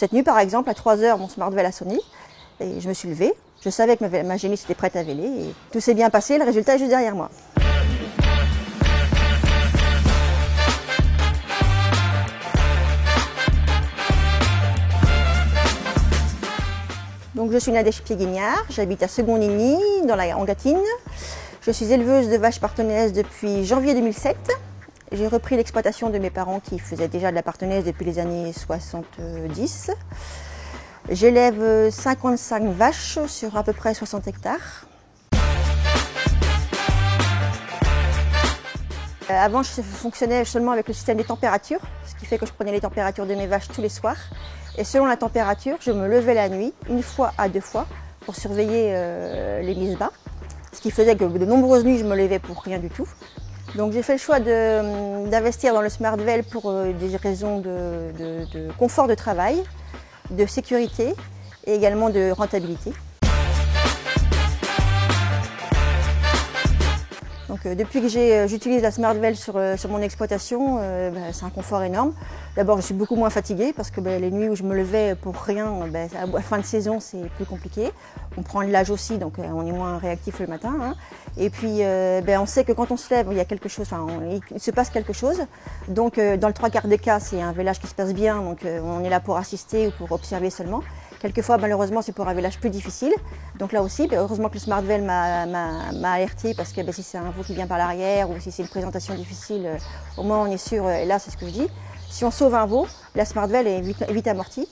Cette nuit, par exemple, à 3 h, mon Smartvel a sonné et je me suis levée. Je savais que ma génisse était prête à véler et tout s'est bien passé. Le résultat est juste derrière moi. Donc, je suis Nadège Pied-Guignard, j'habite à Segondigny, en Gâtine. Je suis éleveuse de vaches parthenaises depuis janvier 2007. J'ai repris l'exploitation de mes parents qui faisaient déjà de la parthennaise depuis les années 70. J'élève 55 vaches sur à peu près 60 hectares. Avant, je fonctionnais seulement avec le système des températures, ce qui fait que je prenais les températures de mes vaches tous les soirs. Et selon la température, je me levais la nuit, 1 fois à 2 fois, pour surveiller les mises bas. Ce qui faisait que de nombreuses nuits, je me levais pour rien du tout. Donc j'ai fait le choix d'investir dans le Smartvel pour des raisons de confort de travail, de sécurité et également de rentabilité. Donc, depuis que j'utilise la Smartvel sur mon exploitation, c'est un confort énorme. D'abord, je suis beaucoup moins fatiguée parce que les nuits où je me levais pour rien, à la fin de saison, c'est plus compliqué. On prend de l'âge aussi, donc on est moins réactif le matin. Hein. Et puis, on sait que quand on se lève, il y a quelque chose, il se passe quelque chose. Donc, dans le 3/4 des cas, c'est un vélage qui se passe bien, donc on est là pour assister ou pour observer seulement. Quelquefois, malheureusement, c'est pour un vélage plus difficile. Donc là aussi, heureusement que le Smartvel m'a alerté parce que si c'est un veau qui vient par l'arrière ou si c'est une présentation difficile, au moins on est sûr, et là c'est ce que je dis. Si on sauve un veau, la Smartvel est vite amortie.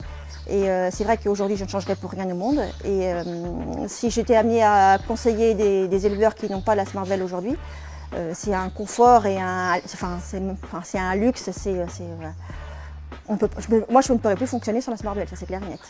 Et c'est vrai qu'aujourd'hui, je ne changerais pour rien au monde. Et si j'étais amenée à conseiller des éleveurs qui n'ont pas la Smartvel aujourd'hui, c'est un confort et c'est un luxe. Moi, je ne pourrais plus fonctionner sans la Smartvel, ça c'est clair et net.